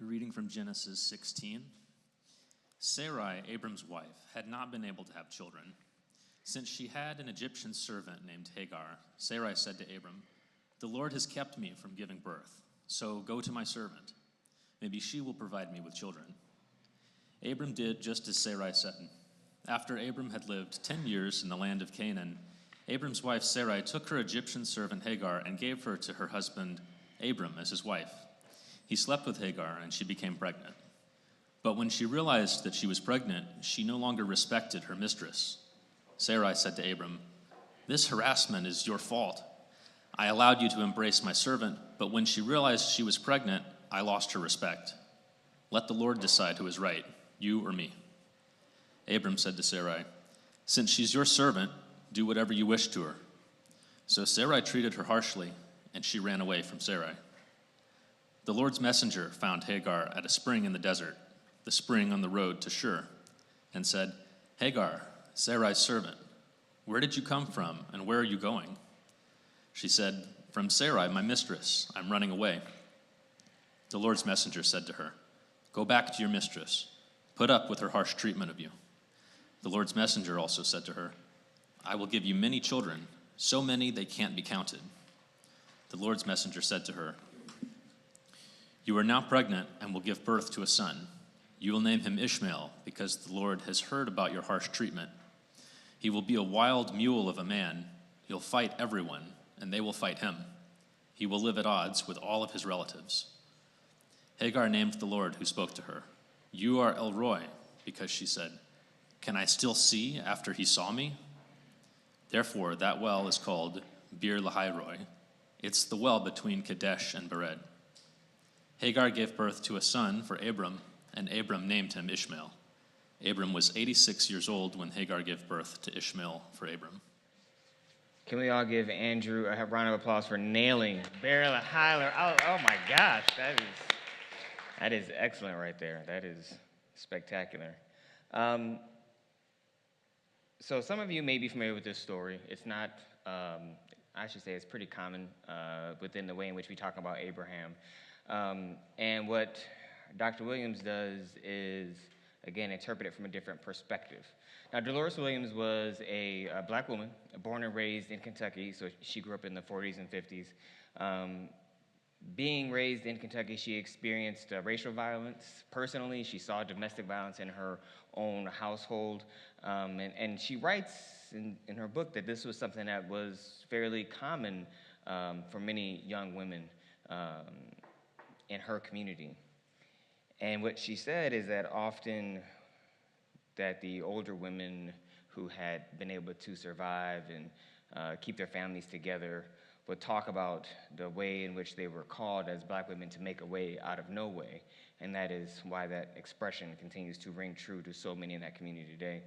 Reading from Genesis 16. Sarai, Abram's wife, had not been able to have children. Since she had an Egyptian servant named Hagar, Sarai said to Abram, "The Lord has kept me from giving birth, so go to my servant. Maybe she will provide me with children." Abram did just as Sarai said. After Abram had lived 10 years in the land of Canaan, Abram's wife Sarai took her Egyptian servant Hagar and gave her to her husband Abram as his wife. He slept with Hagar, and she became pregnant. But when she realized that she was pregnant, she no longer respected her mistress. Sarai said to Abram, "This harassment is your fault. I allowed you to embrace my servant, but when she realized she was pregnant, I lost her respect. Let the Lord decide who is right, you or me." Abram said to Sarai, "Since she's your servant, do whatever you wish to her." So Sarai treated her harshly, and she ran away from Sarai. The Lord's messenger found Hagar at a spring in the desert, the spring on the road to Shur, and said, "Hagar, Sarai's servant, where did you come from, and where are you going?" She said, "From Sarai, my mistress. I'm running away." The Lord's messenger said to her, "Go back to your mistress. Put up with her harsh treatment of you." The Lord's messenger also said to her, "I will give you many children, so many they can't be counted." The Lord's messenger said to her, "You are now pregnant and will give birth to a son. You will name him Ishmael, because the Lord has heard about your harsh treatment. He will be a wild mule of a man. He'll fight everyone, and they will fight him. He will live at odds with all of his relatives." Hagar named the Lord who spoke to her, "You are El Roi," because she said, "Can I still see after he saw me?" Therefore, that well is called Bir Lahai Roi. It's the well between Kadesh and Bered. Hagar gave birth to a son for Abram, and Abram named him Ishmael. Abram was 86 years old when Hagar gave birth to Ishmael for Abram. Can we all give Andrew a round of applause for nailing Bir Lahai Roi? Oh my gosh, that is excellent right there. That is spectacular. So some of you may be familiar with this story. It's not, I should say it's pretty common within the way in which we talk about Abraham. And what Dr. Williams does is, again, interpret it from a different perspective. Now, Deloras Williams was a black woman, born and raised in Kentucky, so she grew up in the 40s and 50s. Being raised in Kentucky, she experienced racial violence personally. She saw domestic violence in her own household. And she writes in her book that this was something that was fairly common for many young women in her community. And what she said is that often that the older women who had been able to survive and keep their families together would talk about the way in which they were called as black women to make a way out of no way. And that is why that expression continues to ring true to so many in that community today.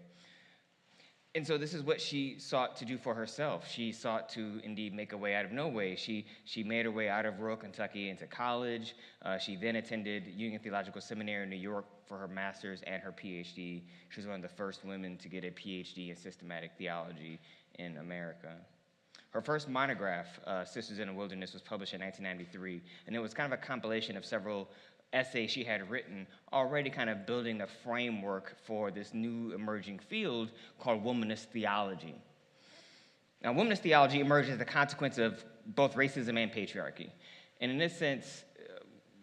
And so this is what she sought to do for herself. She sought to indeed make a way out of no way. She made her way out of rural Kentucky into college. She then attended Union Theological Seminary in New York for her master's and her PhD. She was one of the first women to get a PhD in systematic theology in America. Her first monograph, Sisters in the Wilderness, was published in 1993, and it was kind of a compilation of several essays she had written, already kind of building a framework for this new emerging field called womanist theology. Now, womanist theology emerged as a consequence of both racism and patriarchy. And in this sense,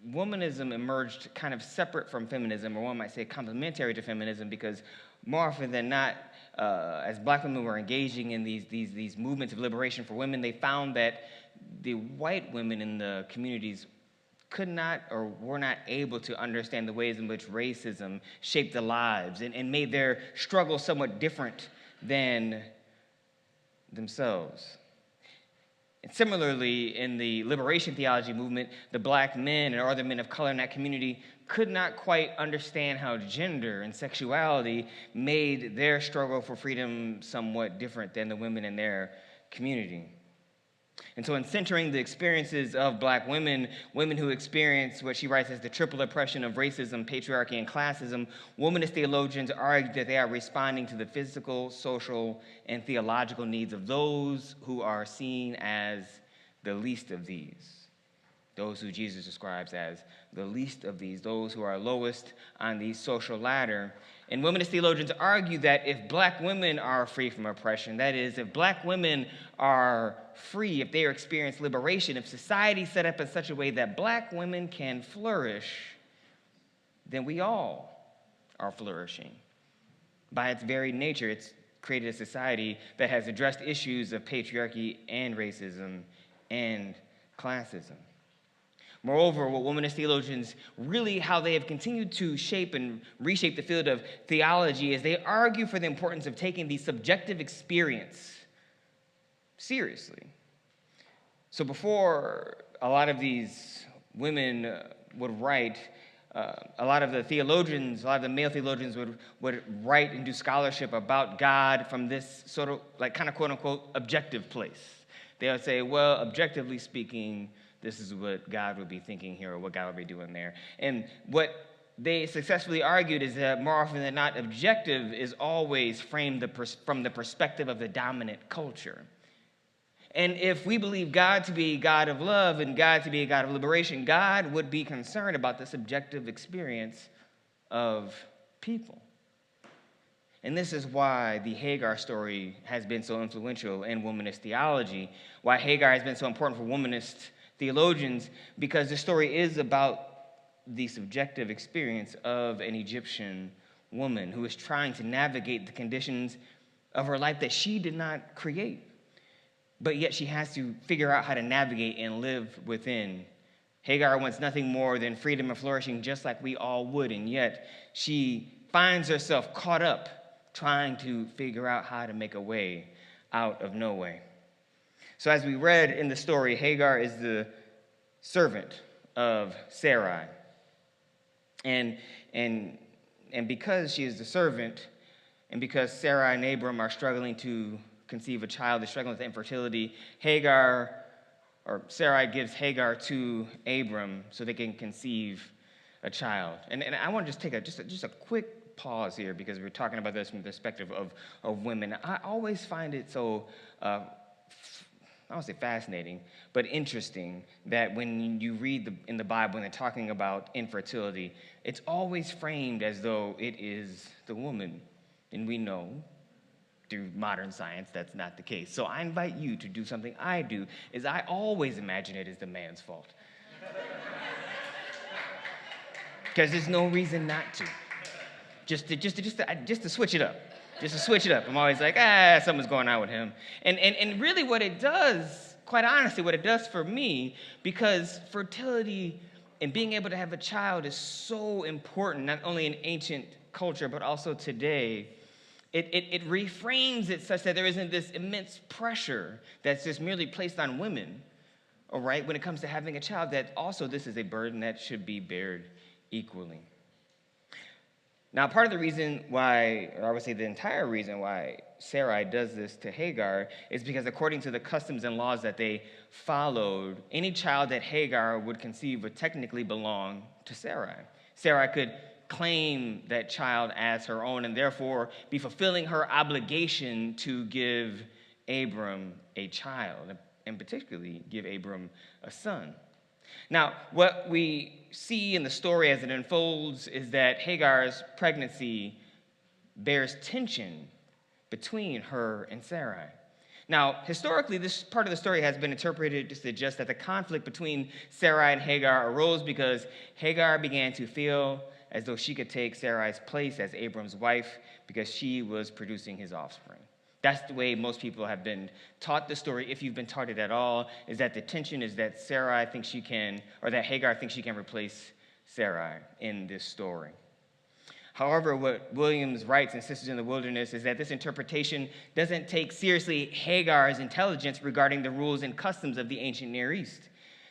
womanism emerged kind of separate from feminism, or one might say complementary to feminism, because more often than not, as black women were engaging in these movements of liberation for women, they found that the white women in the communities could not or were not able to understand the ways in which racism shaped their lives and made their struggle somewhat different than themselves. And similarly, in the liberation theology movement, the black men and other men of color in that community could not quite understand how gender and sexuality made their struggle for freedom somewhat different than the women in their community. And so in centering the experiences of black women, women who experience what she writes as the triple oppression of racism, patriarchy, and classism, womanist theologians argue that they are responding to the physical, social, and theological needs of those who are seen as the least of these. those who Jesus describes as the least of these, those who are lowest on the social ladder. And womanist theologians argue that if black women are free from oppression, that is, if black women are free, if they experience liberation, if society is set up in such a way that black women can flourish, then we all are flourishing. By its very nature, it's created a society that has addressed issues of patriarchy and racism and classism. Moreover, what womanist theologians really, how they have continued to shape and reshape the field of theology is they argue for the importance of taking the subjective experience seriously. So before a lot of these women would write, a lot of the theologians, a lot of the male theologians would write and do scholarship about God from this sort of like kind of quote unquote objective place. They would say, well, objectively speaking, this is what God would be thinking here, or what God would be doing there. And what they successfully argued is that more often than not, objective is always framed from the perspective of the dominant culture. And if we believe God to be a God of love and God to be a God of liberation, God would be concerned about the subjective experience of people. And this is why the Hagar story has been so influential in womanist theology, why Hagar has been so important for womanist theologians, because the story is about the subjective experience of an Egyptian woman who is trying to navigate the conditions of her life that she did not create. But yet she has to figure out how to navigate and live within. Hagar wants nothing more than freedom and flourishing, just like we all would, and yet she finds herself caught up trying to figure out how to make a way out of no way. So as we read in the story, Hagar is the servant of Sarai. And because she is the servant, and because Sarai and Abram are struggling to conceive a child, they're struggling with infertility, Sarai gives Hagar to Abram so they can conceive a child. And I want to just take just a quick pause here, because we're talking about this from the perspective of women. I always find it so I don't say fascinating, but interesting that when you read in the Bible and they're talking about infertility, it's always framed as though it is the woman. And we know through modern science that's not the case. So I invite you to do something I do, is I always imagine it is the man's fault. Because there's no reason not to. Just to switch it up. Just to switch it up. I'm always like, something's going on with him. And really what it does, quite honestly, what it does for me, because fertility and being able to have a child is so important, not only in ancient culture, but also today, it reframes it such that there isn't this immense pressure that's just merely placed on women, all right, when it comes to having a child, that also this is a burden that should be bared equally. Now, part of the reason why, or I would say the entire reason why Sarai does this to Hagar is because according to the customs and laws that they followed, any child that Hagar would conceive would technically belong to Sarai. Sarai could claim that child as her own and therefore be fulfilling her obligation to give Abram a child, and particularly give Abram a son. Now, what we see in the story as it unfolds is that Hagar's pregnancy bears tension between her and Sarai. Now, historically, this part of the story has been interpreted to suggest that the conflict between Sarai and Hagar arose because Hagar began to feel as though she could take Sarai's place as Abram's wife because she was producing his offspring. That's the way most people have been taught the story, if you've been taught it at all, is that the tension is that Sarai thinks she can, or that Hagar thinks she can replace Sarai in this story. However, what Williams writes in Sisters in the Wilderness is that this interpretation doesn't take seriously Hagar's intelligence regarding the rules and customs of the ancient Near East.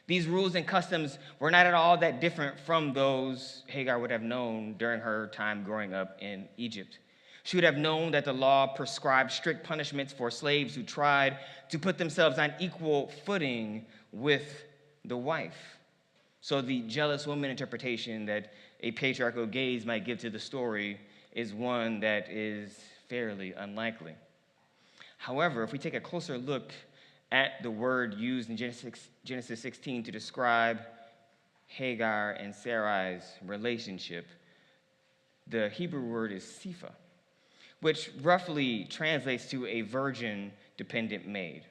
These rules and customs were not at all that different from those Hagar would have known during her time growing up in Egypt. She would have known that the law prescribed strict punishments for slaves who tried to put themselves on equal footing with the wife. So the jealous woman interpretation that a patriarchal gaze might give to the story is one that is fairly unlikely. However, if we take a closer look at the word used in Genesis 16 to describe Hagar and Sarai's relationship, the Hebrew word is Sifa, which roughly translates to a virgin-dependent maid,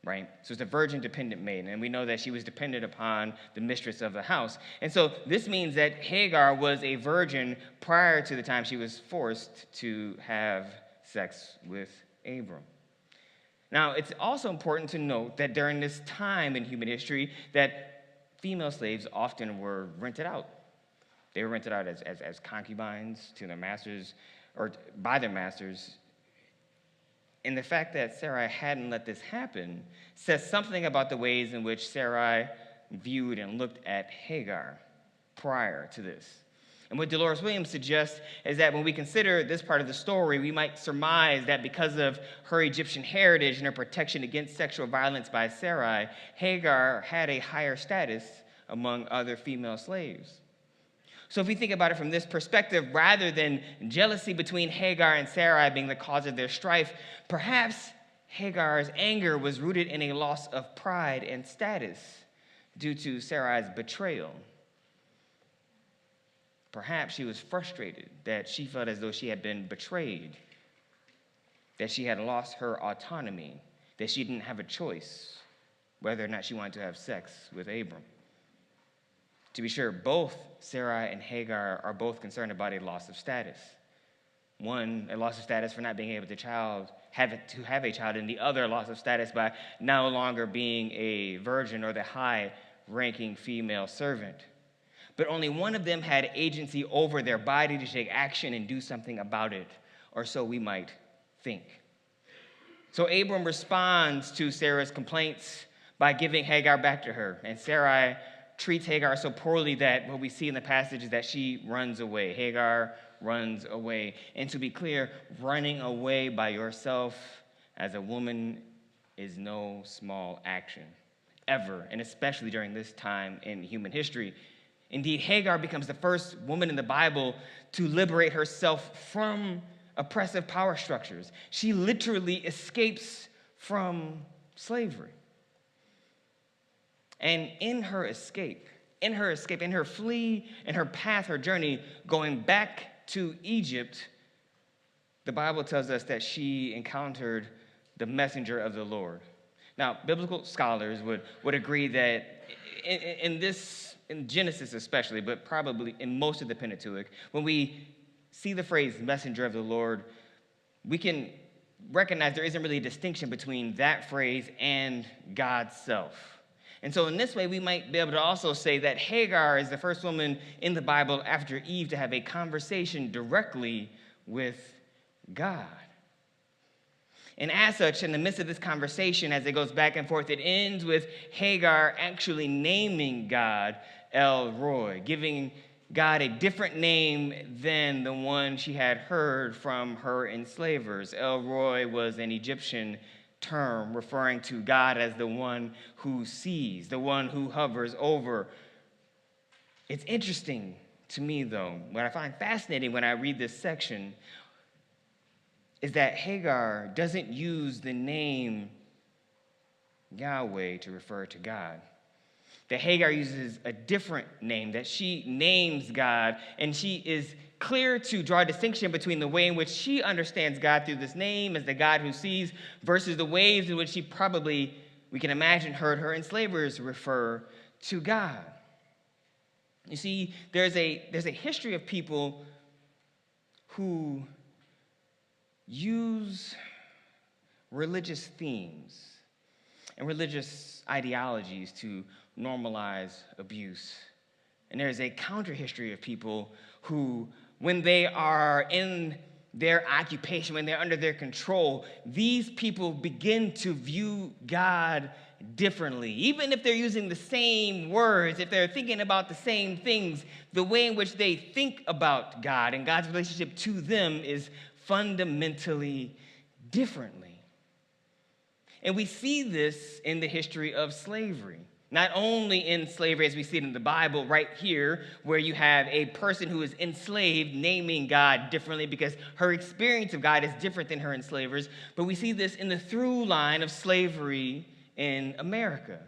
right? So it's a virgin-dependent maid, and we know that she was dependent upon the mistress of the house. And so this means that Hagar was a virgin prior to the time she was forced to have sex with Abram. Now, it's also important to note that during this time in human history that female slaves often were rented out. They were rented out as concubines to their masters or by their masters. And the fact that Sarai hadn't let this happen says something about the ways in which Sarai viewed and looked at Hagar prior to this. And what Deloras Williams suggests is that when we consider this part of the story, we might surmise that because of her Egyptian heritage and her protection against sexual violence by Sarai, Hagar had a higher status among other female slaves. So if we think about it from this perspective, rather than jealousy between Hagar and Sarai being the cause of their strife, perhaps Hagar's anger was rooted in a loss of pride and status due to Sarai's betrayal. Perhaps she was frustrated that she felt as though she had been betrayed, that she had lost her autonomy, that she didn't have a choice whether or not she wanted to have sex with Abram. To be sure, both Sarai and Hagar are both concerned about a loss of status. One, a loss of status for not being able to have a child, and the other, a loss of status by no longer being a virgin or the high-ranking female servant. But only one of them had agency over their body to take action and do something about it, or so we might think. So Abram responds to Sarah's complaints by giving Hagar back to her, and Sarai treats Hagar so poorly that what we see in the passage is that she runs away. Hagar runs away. And to be clear, running away by yourself as a woman is no small action, ever, and especially during this time in human history. Indeed, Hagar becomes the first woman in the Bible to liberate herself from oppressive power structures. She literally escapes from slavery. And in her escape, in her flee, in her path, her journey, going back to Egypt, the Bible tells us that she encountered the messenger of the Lord. Now, biblical scholars would agree that in Genesis especially, but probably in most of the Pentateuch, when we see the phrase messenger of the Lord, we can recognize there isn't really a distinction between that phrase and God's self. And so in this way, we might be able to also say that Hagar is the first woman in the Bible after Eve to have a conversation directly with God. And as such, in the midst of this conversation, as it goes back and forth, it ends with Hagar actually naming God El Roi, giving God a different name than the one she had heard from her enslavers. El Roi was an Egyptian term referring to God as the one who sees, the one who hovers over. It's interesting to me, though, what I find fascinating when I read this section is that Hagar doesn't use the name Yahweh to refer to God. That Hagar uses a different name, that she names God, and she is clear to draw a distinction between the way in which she understands God through this name as the God who sees versus the ways in which she probably, we can imagine, heard her enslavers refer to God. You see, there's a history of people who use religious themes and religious ideologies to normalize abuse. And there's a counter history of people who, when they are in their occupation, when they're under their control, these people begin to view God differently. Even if they're using the same words, if they're thinking about the same things, the way in which they think about God and God's relationship to them is fundamentally differently. And we see this in the history of slavery. Not only in slavery as we see it in the Bible right here, where you have a person who is enslaved naming God differently because her experience of God is different than her enslavers, but we see this in the through line of slavery in America.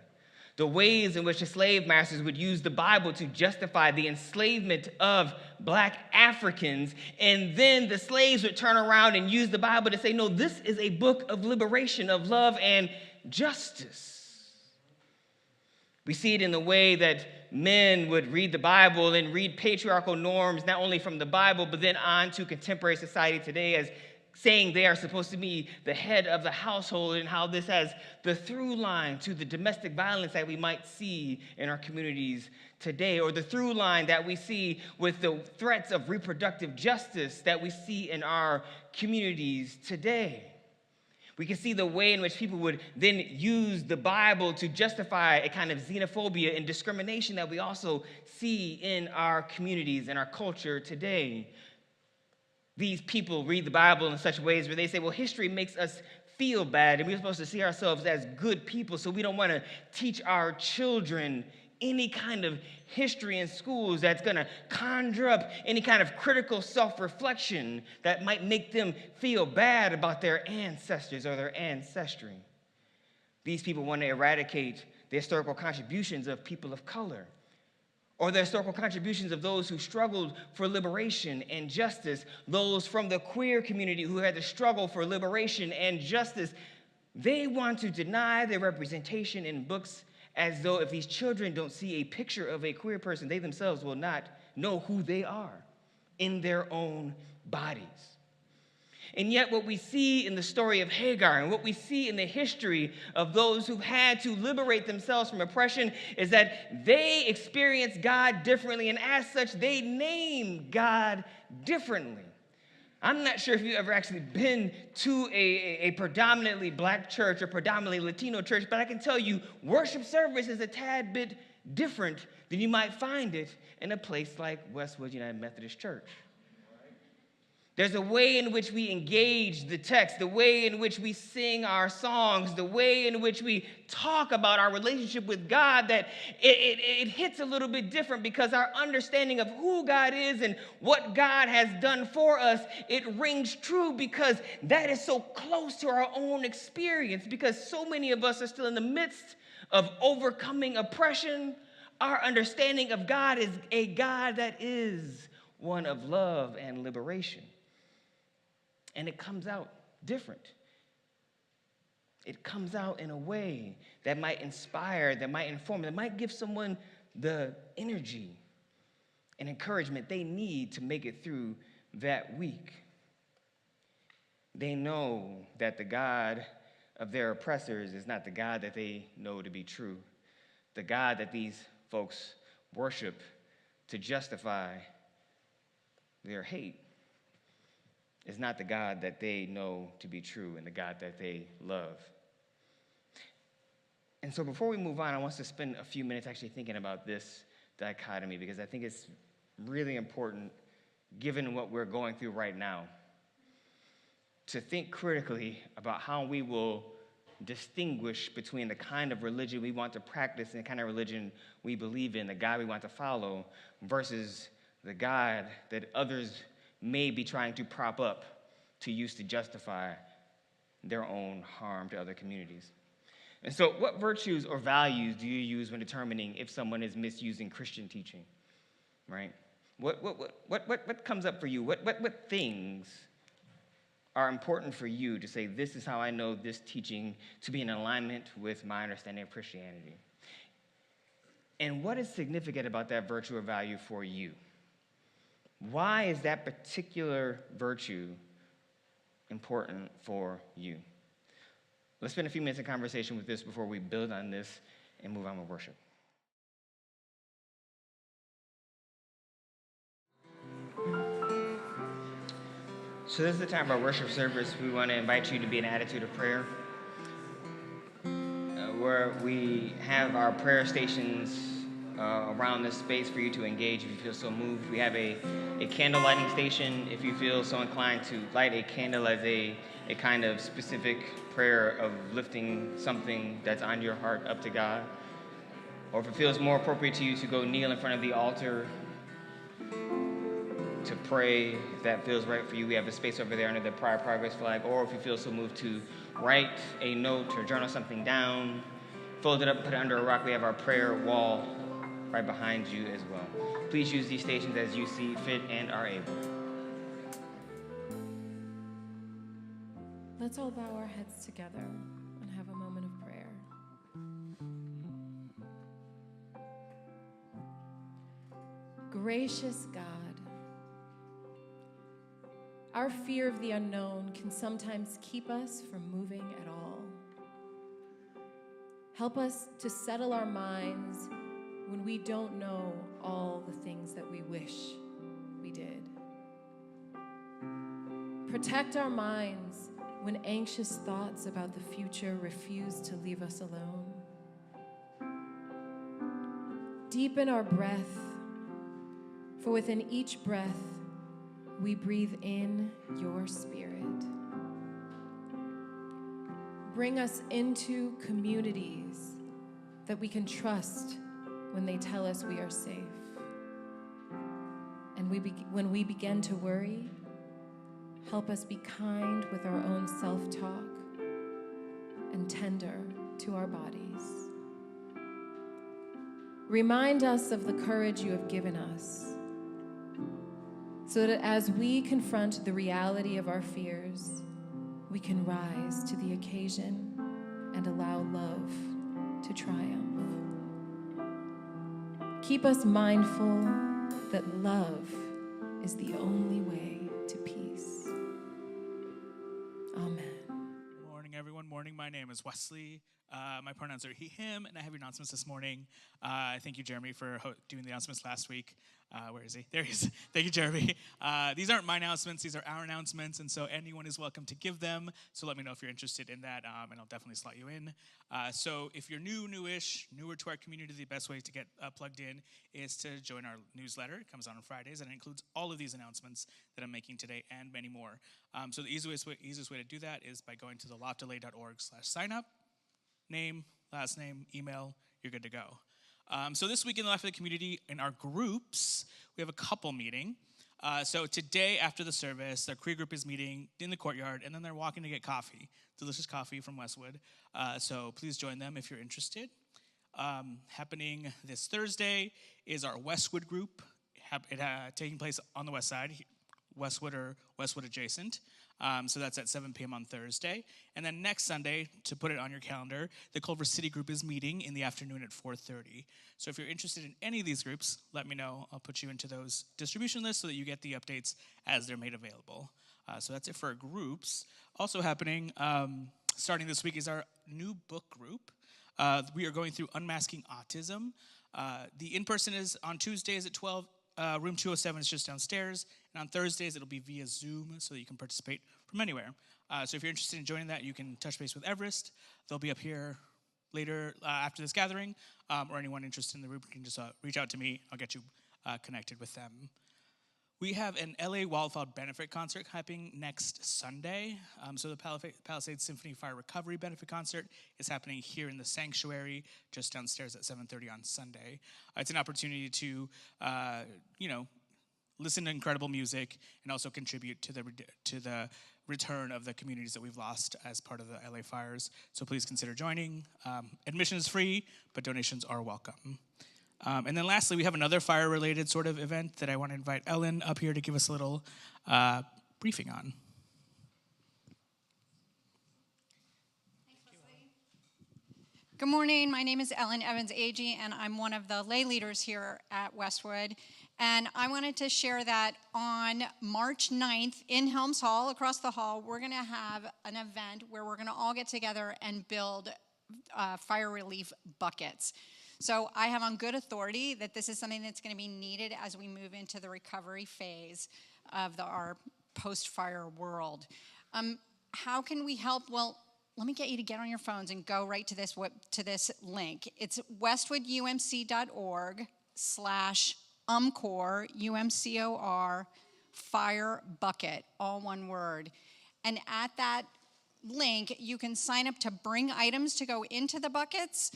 the ways in which the slave masters would use the Bible to justify the enslavement of black Africans. And then the slaves would turn around and use the Bible to say, no, this is a book of liberation, of love and justice. We see it in the way that men would read the Bible and read patriarchal norms, not only from the Bible, but then on to contemporary society today as saying they are supposed to be the head of the household, and how this has the through line to the domestic violence that we might see in our communities today, or the through line that we see with the threats of reproductive justice that we see in our communities today. We can see the way in which people would then use the Bible to justify a kind of xenophobia and discrimination that we also see in our communities and our culture today. These people read the Bible in such ways where they say, well, history makes us feel bad, and we're supposed to see ourselves as good people, so we don't want to teach our children any kind of history in schools that's going to conjure up any kind of critical self-reflection that might make them feel bad about their ancestors or their ancestry. These people want to eradicate the historical contributions of people of color, or the historical contributions of those who struggled for liberation and justice, those from the queer community who had to struggle for liberation and justice. They want to deny their representation in books, as though if these children don't see a picture of a queer person, they themselves will not know who they are in their own bodies. And yet what we see in the story of Hagar and what we see in the history of those who had to liberate themselves from oppression is that they experience God differently, and as such, they name God differently. I'm not sure if you've ever actually been to a predominantly black church or predominantly Latino church, but I can tell you worship service is a tad bit different than you might find it in a place like Westwood United Methodist Church. There's a way in which we engage the text, the way in which we sing our songs, the way in which we talk about our relationship with God, that it hits a little bit different, because our understanding of who God is and what God has done for us, it rings true because that is so close to our own experience, because so many of us are still in the midst of overcoming oppression. Our understanding of God is a God that is one of love and liberation. And it comes out different. It comes out in a way that might inspire, that might inform, that might give someone the energy and encouragement they need to make it through that week. They know that the God of their oppressors is not the God that they know to be true. The God that these folks worship to justify their hate is not the God that they know to be true and the God that they love. And so before we move on, I want us to spend a few minutes actually thinking about this dichotomy, because I think it's really important, given what we're going through right now, to think critically about how we will distinguish between the kind of religion we want to practice and the kind of religion we believe in, the God we want to follow, versus the God that others may be trying to prop up to use to justify their own harm to other communities. And so what virtues or values do you use when determining if someone is misusing Christian teaching, right? What comes up for you? What things are important for you to say, this is how I know this teaching to be in alignment with my understanding of Christianity? And what is significant about that virtue or value for you? Why is that particular virtue important for you? Let's spend a few minutes in conversation with this before we build on this and move on with worship. So this is the time of our worship service. We want to invite you to be in an attitude of prayer, where we have our prayer stations around this space for you to engage if you feel so moved. We have a candle lighting station if you feel so inclined to light a candle as a kind of specific prayer of lifting something that's on your heart up to God. Or if it feels more appropriate to you to go kneel in front of the altar to pray, if that feels right for you, we have a space over there under the Prior Progress flag. Or if you feel so moved to write a note or journal something down fold it up, put it under a rock. We have our prayer wall right behind you as well. Please use these stations as you see fit and are able. Let's all bow our heads together and have a moment of prayer. Gracious God, our fear of the unknown can sometimes keep us from moving at all. Help us to settle our minds when we don't know all the things that we wish we did. Protect our minds when anxious thoughts about the future refuse to leave us alone. Deepen our breath, for within each breath, we breathe in your Spirit. Bring us into communities that we can trust when they tell us we are safe. And when we begin to worry, help us be kind with our own self-talk and tender to our bodies. Remind us of the courage you have given us, so that as we confront the reality of our fears, we can rise to the occasion and allow love to triumph. Keep us mindful that love is the only way to peace. Amen. Morning, everyone. Morning. My name is Wesley. My pronouns are he, him, and I have your announcements this morning. Thank you, Jeremy, for doing the announcements last week. Where is he? There he is. Thank you, Jeremy. These aren't my announcements. These are our announcements, and so anyone is welcome to give them. So let me know if you're interested in that, and I'll definitely slot you in. So if you're newer to our community, the best way to get plugged in is to join our newsletter. It comes out on Fridays, and it includes all of these announcements that I'm making today and many more. So the easiest way to do that is by going to theloftla.org/signup. Name, last name, email, you're good to go. So this week in the Life of the Community, in our groups, we have a couple meeting. So today after the service, our Cree group is meeting in the courtyard, and then they're walking to get coffee, delicious coffee from Westwood. So please join them if you're interested. Happening this Thursday is our Westwood group, taking place on the west side, Westwood or Westwood adjacent. So that's at 7 p.m. on Thursday. And then next Sunday, to put it on your calendar, the Culver City group is meeting in the afternoon at 4:30. So if you're interested in any of these groups, let me know. I'll put you into those distribution lists so that you get the updates as they're made available. So that's it for our groups. Also happening, starting this week, is our new book group. We are going through Unmasking Autism. The in-person is on Tuesdays at 12. Room 207 is just downstairs. And on Thursdays, it'll be via Zoom so that you can participate from anywhere. So if you're interested in joining that, you can touch base with Everest. They'll be up here later after this gathering. Or anyone interested in the group can just reach out to me. I'll get you connected with them. We have an LA Wildfire Benefit Concert happening next Sunday. So the Palisades Symphony Fire Recovery Benefit Concert is happening here in the sanctuary, just downstairs at 7:30 on Sunday. It's an opportunity to, listen to incredible music and also contribute to the return of the communities that we've lost as part of the LA fires. So please consider joining. Admission is free, but donations are welcome. And then lastly, we have another fire-related sort of event that I want to invite Ellen up here to give us a little briefing on. Good morning. My name is Ellen Evans-Agee, and I'm one of the lay leaders here at Westwood. And I wanted to share that on March 9th in Helms Hall, across the hall, we're going to have an event where we're going to all get together and build fire relief buckets. So I have on good authority that this is something that's going to be needed as we move into the recovery phase of our post-fire world. How can we help? Well, let me get you to get on your phones and go right to this link. It's westwoodumc.org/UMCOR, UMCOR, fire bucket, all one word. And at that link, you can sign up to bring items to go into the buckets.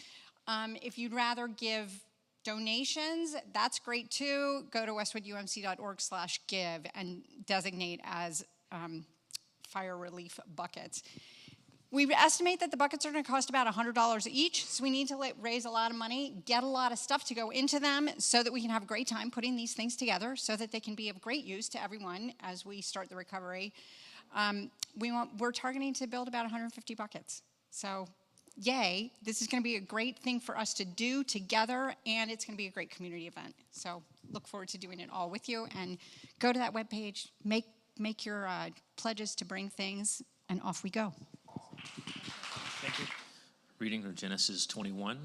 If you'd rather give donations, that's great too. Go to westwoodumc.org/give and designate as fire relief buckets. We estimate that the buckets are going to cost about $100 each, so we need to raise a lot of money, get a lot of stuff to go into them so that we can have a great time putting these things together so that they can be of great use to everyone as we start the recovery. We're targeting to build about 150 buckets. So yay, this is going to be a great thing for us to do together, and it's going to be a great community event. So look forward to doing it all with you, and go to that webpage, make your pledges to bring things, and off we go. Thank you. Reading from Genesis 21.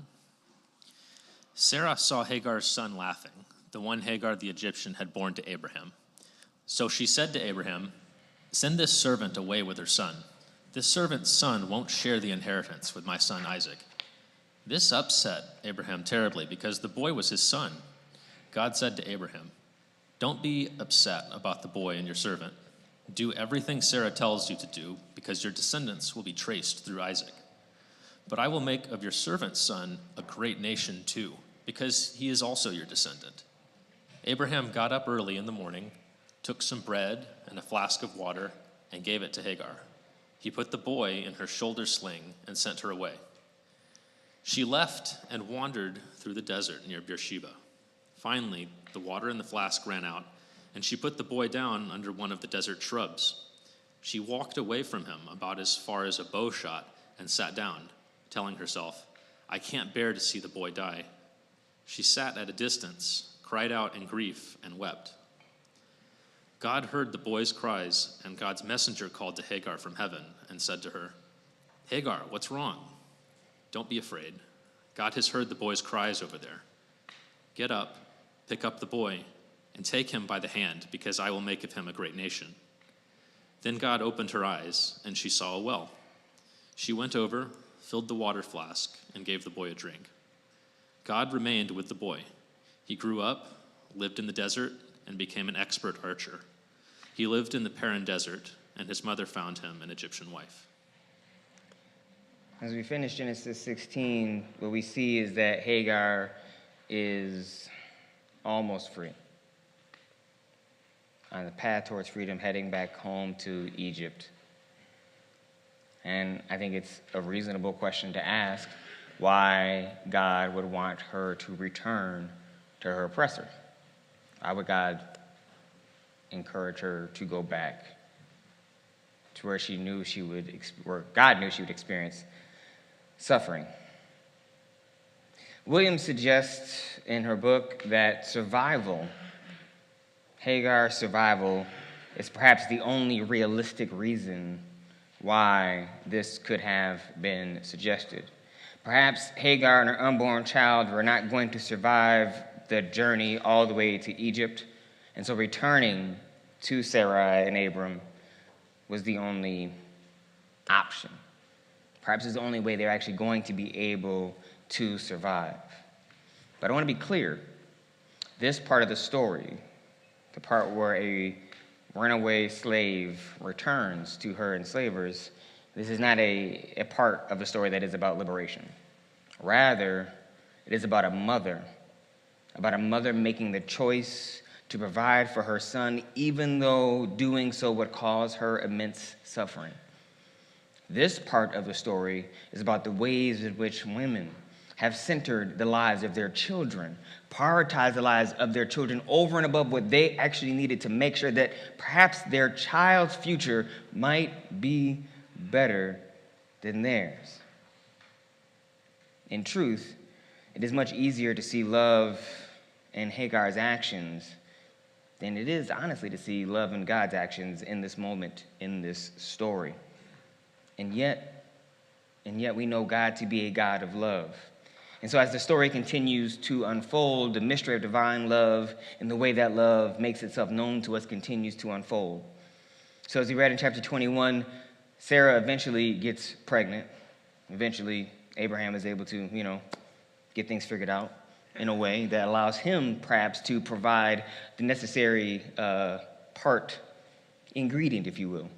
Sarah saw Hagar's son laughing, the one Hagar the Egyptian had borne to Abraham. So she said to Abraham, "Send this servant away with her son. This servant's son won't share the inheritance with my son Isaac." This upset Abraham terribly because the boy was his son. God said to Abraham, "Don't be upset about the boy and your servant. Do everything Sarah tells you to do, because your descendants will be traced through Isaac. But I will make of your servant's son a great nation too, because he is also your descendant." Abraham got up early in the morning, took some bread and a flask of water, and gave it to Hagar. He put the boy in her shoulder sling and sent her away. She left and wandered through the desert near Beersheba. Finally, the water in the flask ran out, and she put the boy down under one of the desert shrubs. She walked away from him about as far as a bow shot and sat down, telling herself, "I can't bear to see the boy die." She sat at a distance, cried out in grief, and wept. God heard the boy's cries, and God's messenger called to Hagar from heaven and said to her, "Hagar, what's wrong? Don't be afraid. God has heard the boy's cries over there. Get up, pick up the boy, and take him by the hand, because I will make of him a great nation." Then God opened her eyes, and she saw a well. She went over, filled the water flask, and gave the boy a drink. God remained with the boy. He grew up, lived in the desert, and became an expert archer. He lived in the Paran desert, and his mother found him an Egyptian wife. As we finish Genesis 16, what we see is that Hagar is almost free, on the path towards freedom, heading back home to Egypt. And I think it's a reasonable question to ask why God would want her to return to her oppressor. Why would God encourage her to go back to where God knew she would experience suffering? Williams suggests in her book that Hagar's survival, is perhaps the only realistic reason why this could have been suggested. Perhaps Hagar and her unborn child were not going to survive the journey all the way to Egypt, and so returning to Sarai and Abram was the only option. Perhaps it's the only way they're actually going to be able to survive. But I want to be clear, this part of the story, the part where a runaway slave returns to her enslavers, this is not a part of the story that is about liberation. Rather, it is about a mother making the choice to provide for her son, even though doing so would cause her immense suffering. This part of the story is about the ways in which women have centered the lives of their children, prioritized the lives of their children over and above what they actually needed to make sure that perhaps their child's future might be better than theirs. In truth, it is much easier to see love in Hagar's actions than it is, honestly, to see love in God's actions in this moment, in this story. And yet we know God to be a God of love. And so as the story continues to unfold, the mystery of divine love and the way that love makes itself known to us continues to unfold. So as we read in chapter 21, Sarah eventually gets pregnant. Eventually, Abraham is able to, get things figured out in a way that allows him perhaps to provide the necessary ingredient, if you will,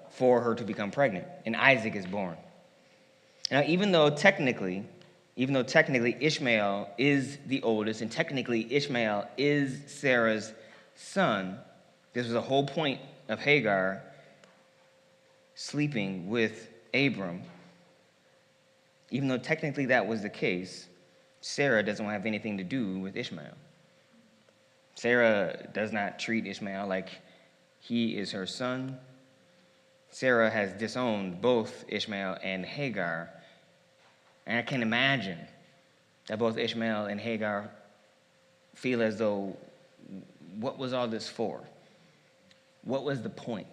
for her to become pregnant. And Isaac is born. Now, even though technically Ishmael is the oldest, and technically Ishmael is Sarah's son, this was the whole point of Hagar sleeping with Abram, even though technically that was the case, Sarah doesn't have anything to do with Ishmael. Sarah does not treat Ishmael like he is her son. Sarah has disowned both Ishmael and Hagar. And I can imagine that both Ishmael and Hagar feel as though, what was all this for? What was the point?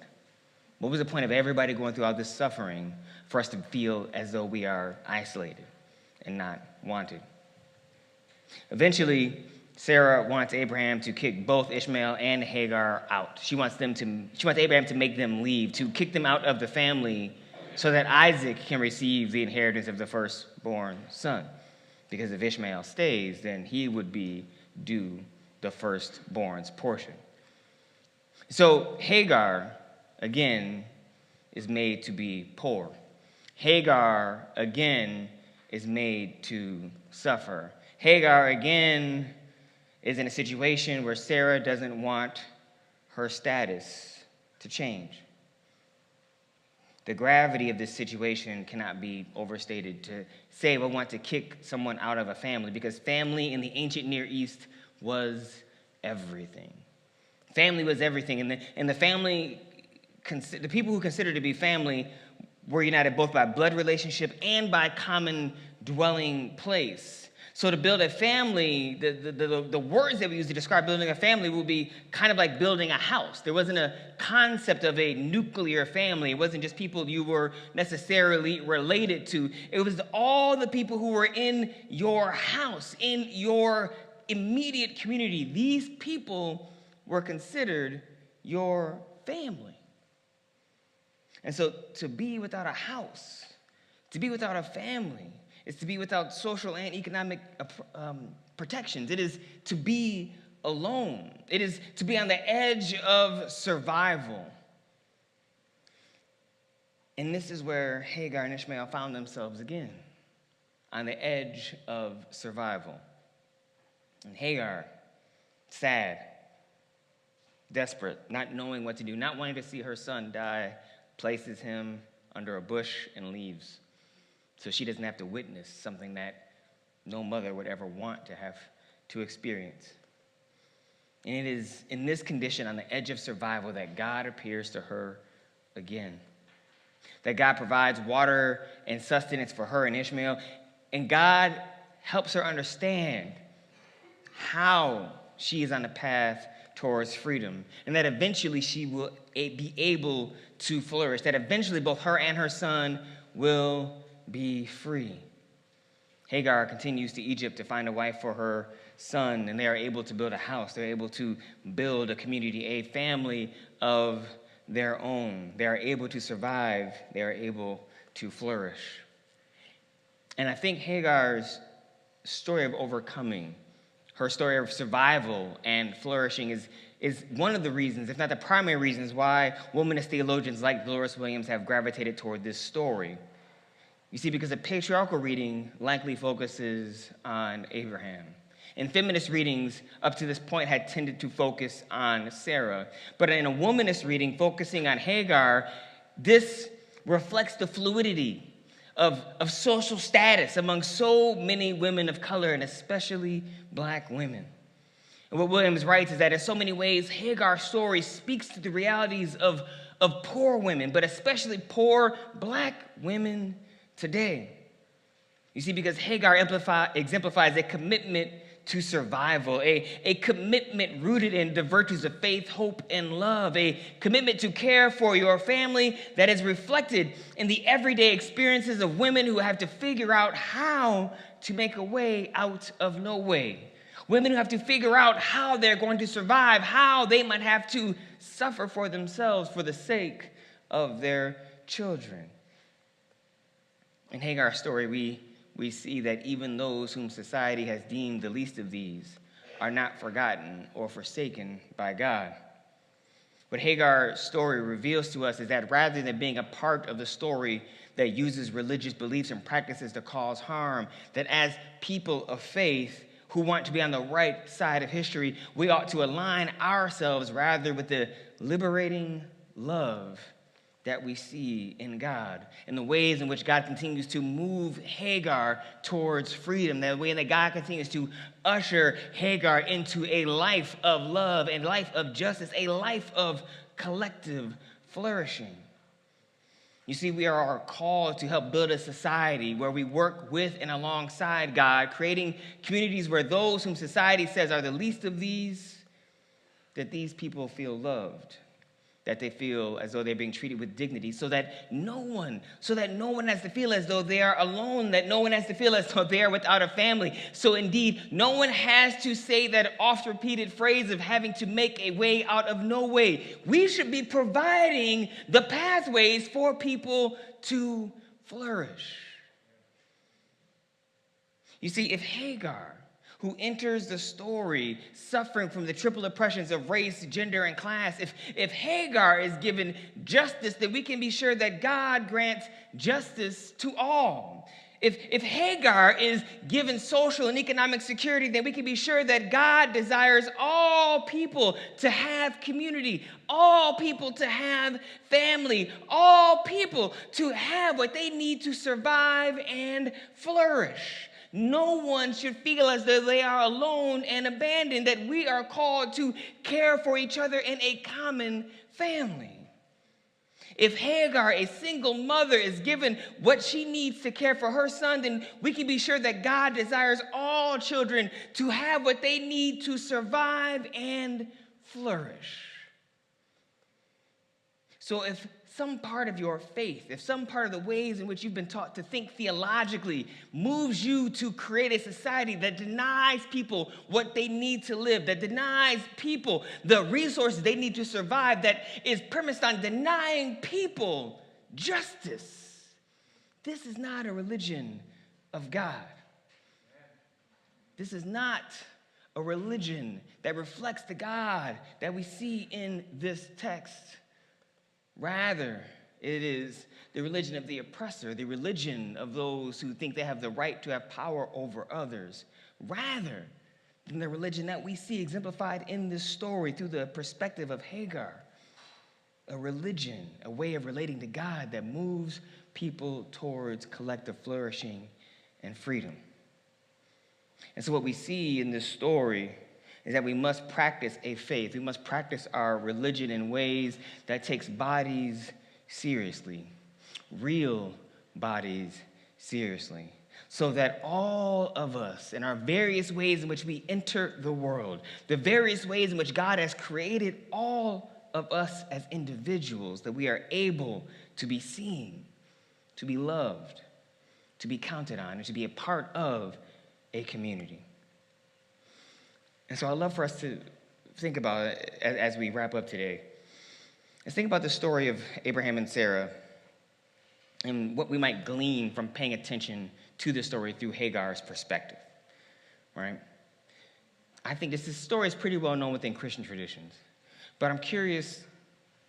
What was the point of everybody going through all this suffering for us to feel as though we are isolated and not wanted? Eventually, Sarah wants Abraham to kick both Ishmael and Hagar out. She wants Abraham to make them leave, to kick them out of the family so that Isaac can receive the inheritance of the firstborn son. Because if Ishmael stays, then he would be due the firstborn's portion. So Hagar, again, is made to be poor. Hagar, again, is made to suffer. Hagar, again, is in a situation where Sarah doesn't want her status to change. The gravity of this situation cannot be overstated to say we want to kick someone out of a family, because family in the ancient Near East was everything. Family was everything, and the family, the people who considered to be family were united both by blood relationship and by common dwelling place. So to build a family, the words that we use to describe building a family would be kind of like building a house. There wasn't a concept of a nuclear family. It wasn't just people you were necessarily related to. It was all the people who were in your house, in your immediate community. These people were considered your family. And so to be without a house, to be without a family, is to be without social and economic protections. It is to be alone. It is to be on the edge of survival. And this is where Hagar and Ishmael found themselves again, on the edge of survival. And Hagar, sad, desperate, not knowing what to do, not wanting to see her son die, places him under a bush and leaves, so she doesn't have to witness something that no mother would ever want to have to experience. And it is in this condition, on the edge of survival, that God appears to her again. That God provides water and sustenance for her and Ishmael, and God helps her understand how she is on the path towards freedom, and that eventually she will be able to flourish, that eventually both her and her son will be free. Hagar continues to Egypt to find a wife for her son, and they are able to build a house. They're able to build a community, a family of their own. They are able to survive. They are able to flourish. And I think Hagar's story of overcoming, her story of survival and flourishing is one of the reasons, if not the primary reasons, why womanist theologians like Deloras Williams have gravitated toward this story. You see, because a patriarchal reading likely focuses on Abraham. And feminist readings up to this point had tended to focus on Sarah. But in a womanist reading focusing on Hagar, this reflects the fluidity of social status among so many women of color, and especially black women. And what Williams writes is that in so many ways, Hagar's story speaks to the realities of poor women, but especially poor black women today. You see, because Hagar exemplifies a commitment to survival, a commitment rooted in the virtues of faith, hope, and love, a commitment to care for your family that is reflected in the everyday experiences of women who have to figure out how to make a way out of no way. Women who have to figure out how they're going to survive, how they might have to suffer for themselves for the sake of their children. In Hagar's story, we see that even those whom society has deemed the least of these are not forgotten or forsaken by God. What Hagar's story reveals to us is that rather than being a part of the story that uses religious beliefs and practices to cause harm, that as people of faith who want to be on the right side of history, we ought to align ourselves rather with the liberating love that we see in God, and the ways in which God continues to move Hagar towards freedom, the way that God continues to usher Hagar into a life of love and life of justice, a life of collective flourishing. You see, we are called to help build a society where we work with and alongside God, creating communities where those whom society says are the least of these, that these people feel loved, that they feel as though they're being treated with dignity, so that no one has to feel as though they are alone, that no one has to feel as though they are without a family. So indeed, no one has to say that oft-repeated phrase of having to make a way out of no way. We should be providing the pathways for people to flourish. You see, if Hagar, who enters the story suffering from the triple oppressions of race, gender, and class, if Hagar is given justice, then we can be sure that God grants justice to all. If Hagar is given social and economic security, then we can be sure that God desires all people to have community, all people to have family, all people to have what they need to survive and flourish. No one should feel as though they are alone and abandoned, that we are called to care for each other in a common family. If Hagar, a single mother, is given what she needs to care for her son, then we can be sure that God desires all children to have what they need to survive and flourish. So if some part of your faith, if some part of the ways in which you've been taught to think theologically moves you to create a society that denies people what they need to live, that denies people the resources they need to survive, that is premised on denying people justice, this is not a religion of God. This is not a religion that reflects the God that we see in this text. Rather, it is the religion of the oppressor, the religion of those who think they have the right to have power over others, rather than the religion that we see exemplified in this story through the perspective of Hagar. A religion, a way of relating to God that moves people towards collective flourishing and freedom. And so what we see in this story is that we must practice a faith. We must practice our religion in ways that takes bodies seriously, real bodies seriously, so that all of us, in our various ways in which we enter the world, the various ways in which God has created all of us as individuals, that we are able to be seen, to be loved, to be counted on, and to be a part of a community. And so I'd love for us to think about it as we wrap up today. Let's think about the story of Abraham and Sarah and what we might glean from paying attention to the story through Hagar's perspective, right? I think this story is pretty well known within Christian traditions, but I'm curious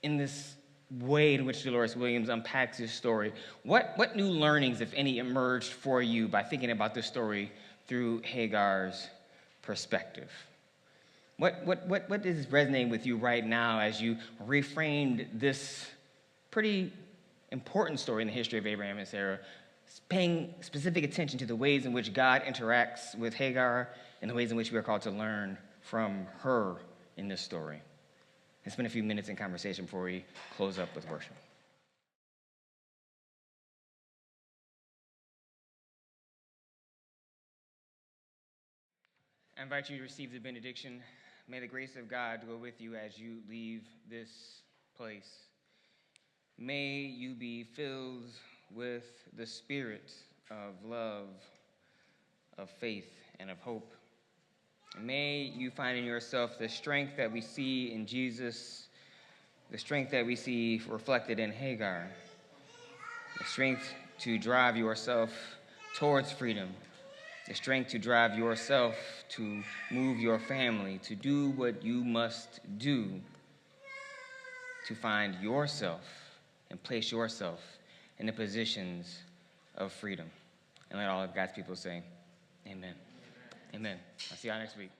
in this way in which Deloras Williams unpacks this story, what new learnings, if any, emerged for you by thinking about this story through Hagar's perspective? What is resonating with you right now as you reframed this pretty important story in the history of Abraham and Sarah, paying specific attention to the ways in which God interacts with Hagar and the ways in which we are called to learn from her in this story? Let's spend a few minutes in conversation before we close up with worship. I invite you to receive the benediction. May the grace of God go with you as you leave this place. May you be filled with the spirit of love, of faith, and of hope. May you find in yourself the strength that we see in Jesus, the strength that we see reflected in Hagar, the strength to drive yourself towards freedom, the strength to drive yourself to move your family, to do what you must do to find yourself and place yourself in the positions of freedom. And let all of God's people say, amen. Amen. I'll see y'all next week.